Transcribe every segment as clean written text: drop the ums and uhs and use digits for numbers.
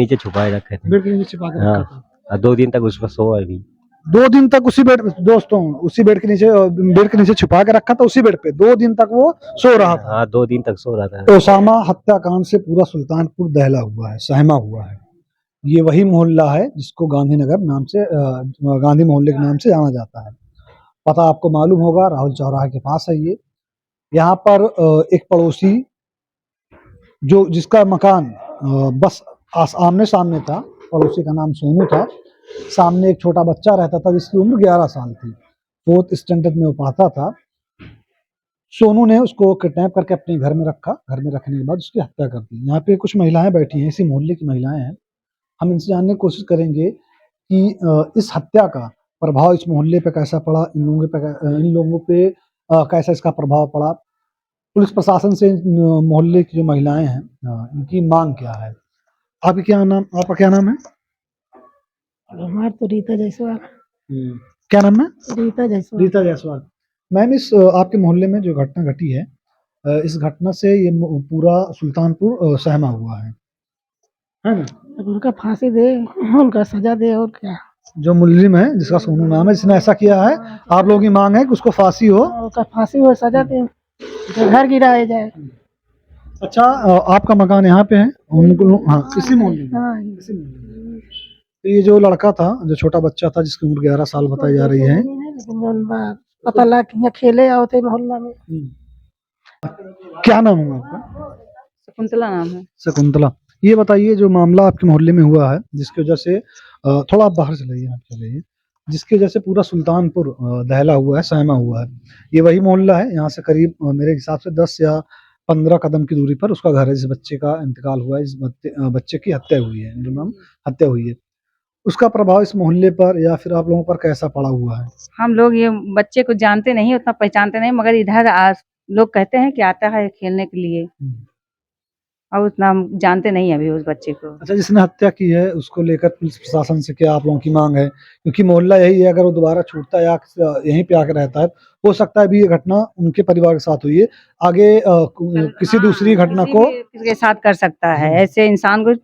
नीचे छुपाए रखे थे। बेड के नीचे छिपा के रखा था। हाँ, 2 दिन तक उस पर सोया भी। 2 दिन तक उसी बेड, दोस्तों उसी बेड के नीचे छुपा के रखा था, उसी बेड पे 2 दिन तक वो सो रहा था। हाँ, 2 दिन तक सो रहा था। ओसामा हत्याकांड से पूरा सुल्तानपुर दहला हुआ है, सहमा हुआ है। ये वही मोहल्ला है जिसको गांधीनगर नाम से गांधी मोहल्ले के नाम से जाना जाता है। पता आपको मालूम होगा, राहुल चौराहे के पास है ये। यहाँ पर एक पड़ोसी जो जिसका मकान बस आमने सामने था, पड़ोसी का नाम सोनू था। सामने एक छोटा बच्चा रहता था जिसकी उम्र 11 साल थी, 4th स्टैंडर्ड में वो पढ़ता था। सोनू ने उसको किडनैप करके अपने घर में रखा, घर में रखने के बाद उसकी हत्या कर दी। यहाँ पे कुछ महिलाएं बैठी हैं, इसी मोहल्ले की महिलाएं हैं। हम इनसे जानने की कोशिश करेंगे कि इस हत्या का प्रभाव इस मोहल्ले पे कैसा पड़ा, इन लोगों पे कैसा इसका प्रभाव पड़ा। पुलिस प्रशासन से मोहल्ले की जो महिलाएं हैं इनकी मांग क्या है। आपका क्या नाम है? हमार तो रीता जायसवाल। क्या नाम है? रीता जायसवाल। रीता जायसवाल। मैम, इस आपके मोहल्ले में जो घटना घटी है, इस घटना से ये पूरा सुल्तानपुर सहमा हुआ है ना? उनका फांसी दे, उनका सजा दे, और क्या। जो मुलजिम है जिसका सोनू नाम है, जिसने ऐसा किया है, आप लोगों की मांग है कि उसको फांसी हो, उसका फांसी हो, सजा दे, घर गिराया जाए। अच्छा, आपका मकान यहाँ पे है? हाँ, इसी मोहल्ले में। हाँ, इसी मोहल्ले में। तो ये जो लड़का था, जो छोटा बच्चा था जिसकी उम्र 11 साल बताई जा रही है, लेकिन जौन बा पता लगा कि यहाँ खेले आओ थे मोहल्ला में। क्या नाम है आपका? शकुंतला नाम है। शकुंतला। ये बताइए, जो मामला आपके मोहल्ले में हुआ है, जिसकी वजह से थोड़ा आप बाहर चले जाइए, जिसकी वजह से पूरा सुल्तानपुर दहला हुआ है, सहमा हुआ है, ये वही मोहल्ला है। यहाँ से करीब मेरे हिसाब से 10 या 15 कदम की दूरी पर उसका घर है। जिस बच्चे का इंतकाल हुआ है, इस बच्चे की हत्या हुई है, हत्या हुई है, उसका प्रभाव इस मोहल्ले पर या फिर आप लोगों पर कैसा पड़ा हुआ है? हम लोग ये बच्चे को जानते नहीं, उतना पहचानते नहीं, मगर इधर लोग कहते हैं कि आता है खेलने के लिए, और उतना हम जानते नहीं अभी उस बच्चे को। अच्छा, जिसने हत्या की है उसको लेकर पुलिस प्रशासन से क्या आप लोगों की मांग है? क्योंकि मोहल्ला यही है, अगर वो दोबारा छूटता है या यहीं पे आकर रहता है, हो सकता है अभी ये घटना उनके परिवार के साथ हुई है, आगे किसी दूसरी घटना को किसी के साथ कर सकता है। ऐसे इंसान को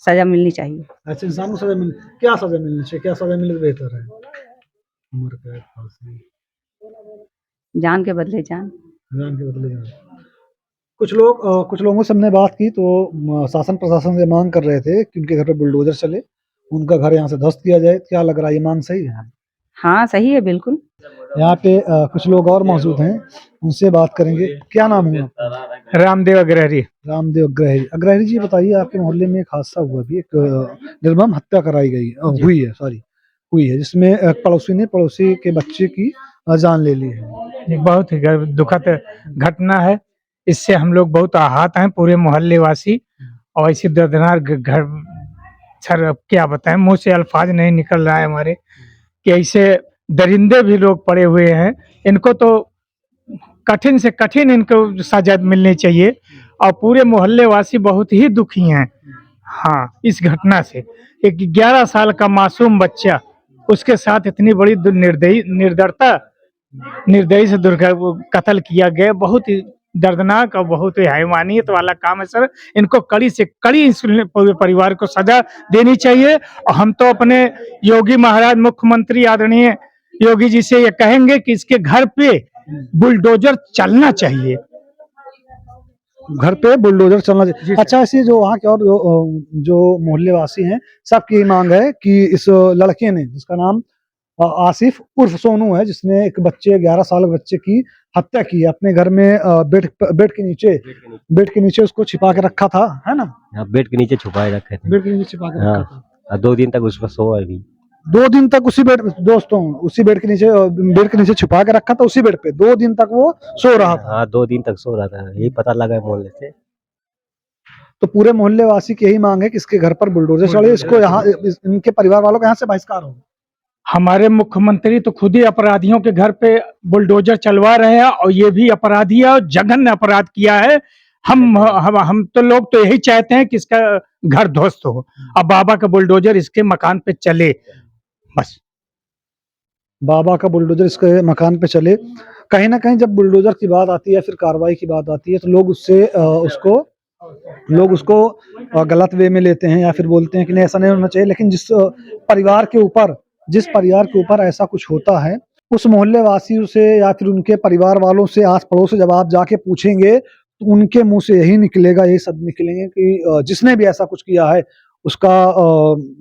सजा मिलनी चाहिए। ऐसे इंसान को सजा क्या सजा मिलनी चाहिए? क्या सजा मिले तो बेहतर है? उम्र कैद, फांसी, जान के बदले जान। जान के बदले जान। कुछ लोगों से हमने बात की तो शासन प्रशासन से मांग कर रहे थे कि उनके घर पे बुलडोजर चले, उनका घर यहाँ से ध्वस्त किया जाए। क्या लग रहा है, ये मांग सही है? हाँ, सही है, बिल्कुल। यहाँ पे कुछ लोग और मौजूद हैं, उनसे बात करेंगे। क्या नाम है आपका? रामदेव अग्रहरी। रामदेव अग्रहरी। अग्रहरी जी, बताइए, आपके मोहल्ले में एक हादसा हुआ भी, एक निर्मम हत्या कराई गई हुई है, जिसमें पड़ोसी के बच्चे की जान ले ली है। बहुत ही दुखद घटना है। इससे हम लोग बहुत आहत हैं, पूरे मोहल्ले वासी। और ऐसी दर्दनाक घर, सर अब क्या बताएं, मुंह से अल्फाज नहीं निकल रहा है हमारे, कि ऐसे दरिंदे भी लोग पड़े हुए हैं। इनको तो कठिन से कठिन इनको सजा मिलनी चाहिए, और पूरे मोहल्ले वासी बहुत ही दुखी हैं। हाँ, इस घटना से एक 11 साल का मासूम बच्चा, उसके साथ इतनी बड़ी निर्दयी से कत्ल किया गया। बहुत ही दर्दनाक और बहुत ही हैवानियत वाला काम है सर। इनको कड़ी से कड़ी पूरे परिवार को सजा देनी चाहिए। और हम तो अपने योगी महाराज, मुख्यमंत्री आदरणीय योगी जी से ये कहेंगे कि इसके घर पे बुलडोजर चलना चाहिए। घर पे बुलडोजर चलना चाहिए। अच्छा, ऐसे जो वहाँ के और जो मोहल्ले वासी हैं, सबकी मांग है कि इस लड़के ने, जिसका नाम आसिफ उर्फ सोनू है, जिसने एक 11 साल बच्चे की हत्या की है, अपने घर में बेड के नीचे उसको छिपा के रखा था, है ना? बेड के नीचे छुपाए रखे थे। बेड के नीचे छिपा के रखा था। 2 दिन तक उस पर सोया भी। 2 दिन तक उसी बेड के नीचे छुपा के रखा था, उसी बेड पे 2 दिन तक वो सो रहा था। हाँ, 2 दिन तक सो रहा था, यही पता लगा मोहल्ले से। तो पूरे मोहल्ले वासी की यही मांग है कि इसके घर पर बुलडोजर चले, इसको यहाँ इनके परिवार वालों का यहाँ से बहिष्कार हो। हमारे मुख्यमंत्री तो खुद ही अपराधियों के घर पे बुलडोजर चलवा रहे हैं, और ये भी अपराधी है और जघन्य अपराध किया है। हम तो लोग तो यही चाहते हैं कि इसका घर ध्वस्त हो, अब बाबा का बुलडोजर इसके मकान पे चले, बस। बाबा का बुलडोजर इसके मकान पे चले। कहीं ना कहीं जब बुलडोजर की बात आती है, फिर कार्रवाई की बात आती है, तो लोग उसको लोग उसको गलत वे में लेते हैं या फिर बोलते हैं कि नहीं ऐसा नहीं होना चाहिए, लेकिन जिस परिवार के ऊपर ऐसा कुछ होता है, उस मोहल्ले वासियों से या फिर उनके परिवार वालों से, आस पड़ोस से जब आप जाके पूछेंगे तो उनके मुंह से यही निकलेगा, यही शब्द निकलेंगे कि जिसने भी ऐसा कुछ किया है उसका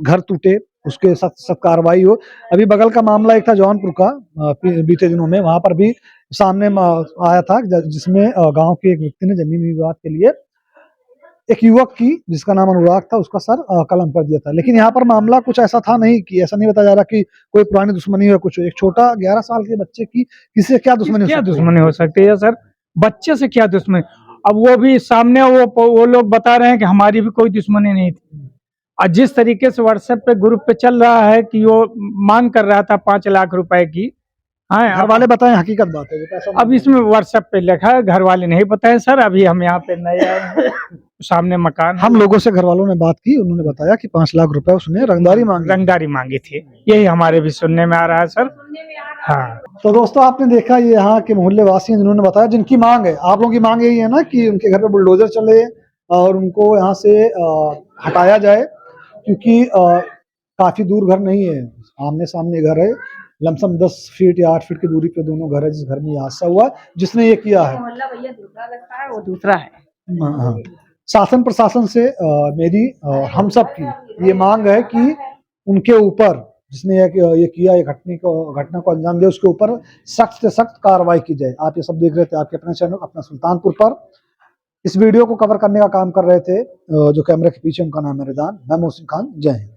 घर टूटे, उसके सख्त सख्त कार्रवाई हो। अभी बगल का मामला एक था जौनपुर का, बीते दिनों में वहां पर भी सामने आया था, जिसमें गांव के एक व्यक्ति ने जमीन विवाद के लिए एक युवक की, जिसका नाम अनुराग था, उसका सर कलम कर दिया था। लेकिन यहाँ पर मामला कुछ ऐसा था नहीं, कि ऐसा नहीं बताया जा रहा कि कोई पुरानी दुश्मनी हो कुछ। एक छोटा 11 साल के बच्चे की किसी से क्या दुश्मनी हो सकती है सर? बच्चे से क्या दुश्मनी? अब वो भी सामने वो लोग बता रहे हैं कि हमारी भी कोई दुश्मनी नहीं थी। और जिस तरीके से व्हाट्सएप पे ग्रुप पे चल रहा है कि वो मांग कर रहा था 5 लाख रुपए की, हाँ घर वाले बताएं, हकीकत बात है, वो पैसा अब इसमें व्हाट्सएप पे लिखा है, घर वाले नहीं बताए सर। अभी हम यहाँ पे नए आए हैं, सामने मकान, हम लोगों से घर वालों ने बात की, उन्होंने बताया कि 5 लाख रुपए उसने रंगदारी मांगी थी। यही हमारे भी सुनने में आ रहा है सर। हाँ, तो दोस्तों आपने देखा ये यहाँ के मोहल्ले वासी हैं जिन्होंने बताया, जिनकी मांग है, आप लोगों की मांग यही है ना कि उनके घर पे बुलडोजर चले और उनको यहाँ से हटाया जाए, क्योंकि काफी दूर घर नहीं है, आमने सामने घर है, लमसम 10 फीट या 8 फीट की दूरी पे दोनों घर है। जिस घर में ये हादसा हुआ, जिसने ये किया है, मोहल्ला भैया दूसरा लगता है, वो दूसरा है। हाँ, शासन प्रशासन से मेरी हम सब की ये मांग है कि उनके ऊपर, जिसने ये किया, ये घटना को अंजाम दिया, उसके ऊपर सख्त से सख्त कार्रवाई की जाए। आप ये सब देख रहे थे आपके अपना चैनल अपना सुल्तानपुर पर। इस वीडियो को कवर करने का काम कर रहे थे जो कैमरे के पीछे, उनका नाम है रिदान। मैं मोहसिन खान। जय हिंद।